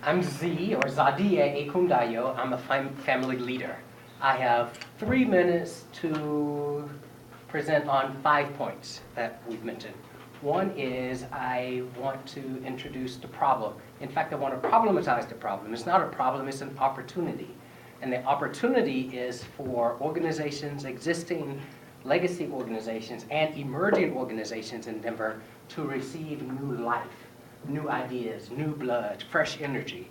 I'm Z, or Zadie Ekundayo. I'm a family leader. I have 3 minutes to present on 5 points that we've mentioned. One is I want to introduce the problem. In fact, I want to problematize the problem. It's not a problem, it's an opportunity. And the opportunity is for organizations, existing legacy organizations, and emerging organizations in Denver to receive new life, new ideas, new blood, fresh energy.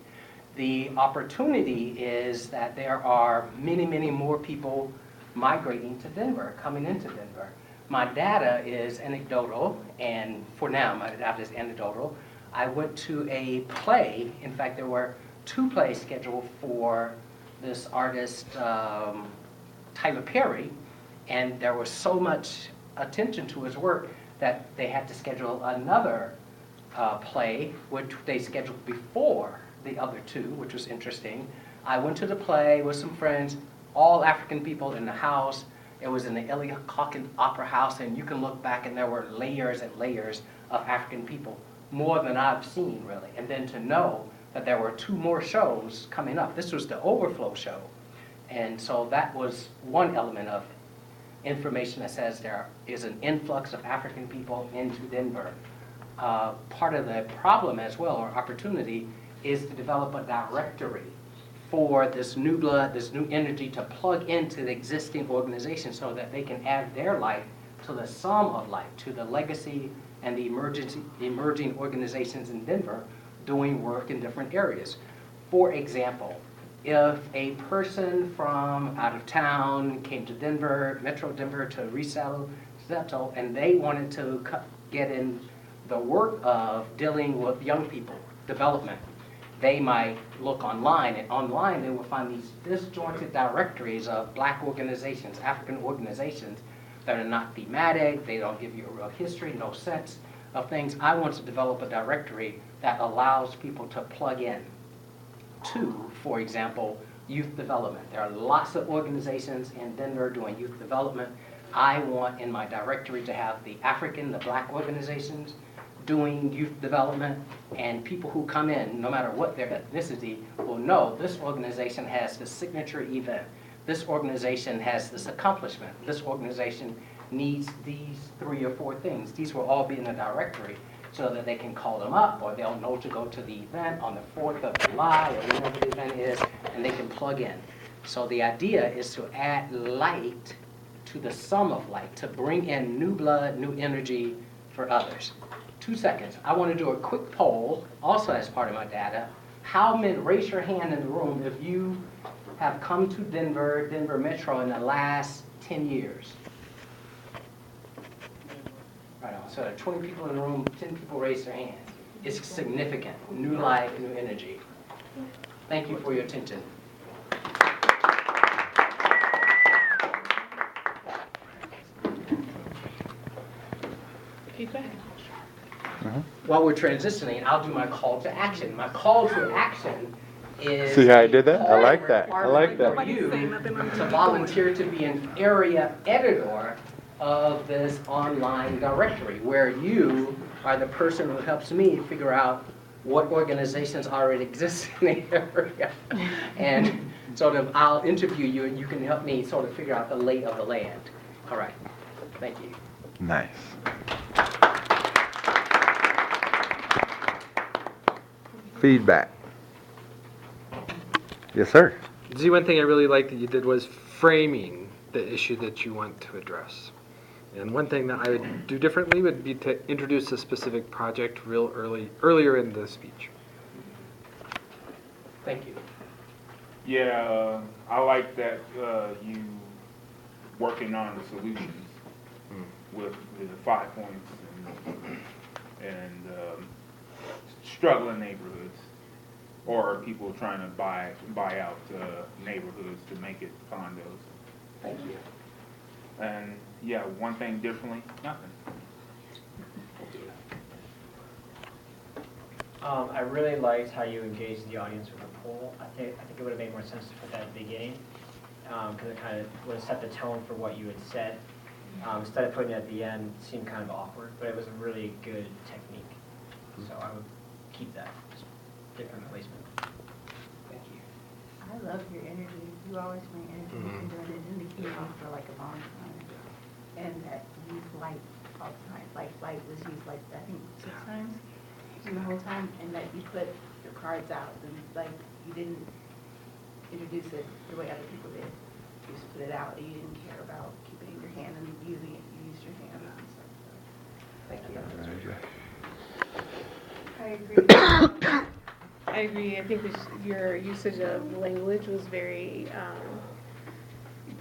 The opportunity is that there are many, many more people migrating to Denver, coming into Denver. My data is anecdotal, and for now, my data is anecdotal. I went to a play. In fact, there were 2 plays scheduled for this artist, Tyler Perry, and there was so much attention to his work that they had to schedule another play, which they scheduled before the other 2, which was interesting. I went to the play with some friends, all African people in the house. It was in the Elliott Calkins Opera House, and you can look back and there were layers and layers of African people, more than I've seen really. And then to know that there were 2 more shows coming up. This was the overflow show. And so that was one element of information that says there is an influx of African people into Denver. Part of the problem as well, or opportunity, is to develop a directory for this new blood, this new energy to plug into the existing organization so that they can add their life to the sum of life, to the legacy and the emerging organizations in Denver doing work in different areas. For example, if a person from out of town came to Denver, Metro Denver, to resettle, and they wanted to get in the work of dealing with young people, development, they might look online, and online they will find these disjointed directories of Black organizations, African organizations that are not thematic, they don't give you a real history, no sense of things. I want to develop a directory that allows people to plug in to, for example, youth development. There are lots of organizations in Denver doing youth development. I want in my directory to have the African, the Black organizations doing youth development, and people who come in, no matter what their ethnicity, will know this organization has this signature event. This organization has this accomplishment. This organization needs these 3 or 4 things. These will all be in the directory so that they can call them up, or they'll know to go to the event on the 4th of July or whenever the event is, and they can plug in. So the idea is to add light to the sum of light, to bring in new blood, new energy for others. 2 seconds. I want to do a quick poll, also as part of my data. How many, raise your hand in the room if you have come to Denver, Denver Metro in the last 10 years. Right on. So there are 20 people in the room, 10 people raise their hands. It's significant. New life, new energy. Thank you for your attention. Go ahead. While we're transitioning, I'll do my call to action. My call to action is... See how I did that? I like that. I like that. For you to volunteer to be an area editor of this online directory, where you are the person who helps me figure out what organizations already exist in the area. And sort of I'll interview you and you can help me sort of figure out the lay of the land. All right. Thank you. Nice. Feedback. Yes, sir. Z, one thing I really liked that you did was framing the issue that you want to address. And one thing that I would do differently would be to introduce a specific project earlier in the speech. Thank you. Yeah, I like that you working on the solutions with the 5 points and struggling neighborhoods, or people trying to buy out neighborhoods to make it condos. Thank you. And yeah, one thing differently, nothing. I really liked how you engaged the audience with a poll. I think it would have made more sense to put that at the beginning, because it kind of would have set the tone for what you had said. Instead of putting it at the end, it seemed kind of awkward, but it was a really good technique. So I would keep that. different placement. Thank you. I love your energy. You always bring energy. You've been doing it in the keynote for like a long time. And that you use light all the time. Like light was used like, I think 6 times in the whole time. And that you put your cards out and like you didn't introduce it the way other people did. You just put it out. You didn't care about keeping it in your hand and using it. You used your hand and stuff. Thank you. I agree. I agree. I think your usage of language was very,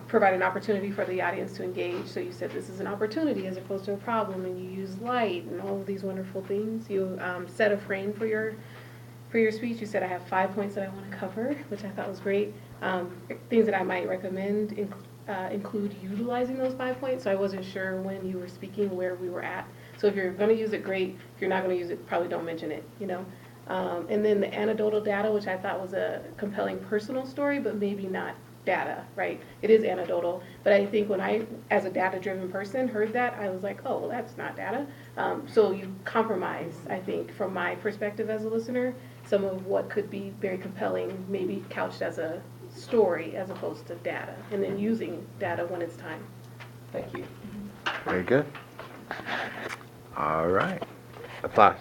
provide an opportunity for the audience to engage. So you said this is an opportunity as opposed to a problem, and you use light and all of these wonderful things. You set a frame for your speech. You said I have 5 points that I want to cover, which I thought was great. Things that I might recommend include utilizing those 5 points. So I wasn't sure when you were speaking where we were at. So if you're going to use it, great. If you're not going to use it, probably don't mention it, you know. And then the anecdotal data, which I thought was a compelling personal story, but maybe not data, right? It is anecdotal, but I think when I, as a data-driven person, heard that, I was like, oh, well, that's not data. So you compromise, I think, from my perspective as a listener, some of what could be very compelling, maybe couched as a story as opposed to data, and then using data when it's time. Thank you. Very good. All right. Applause.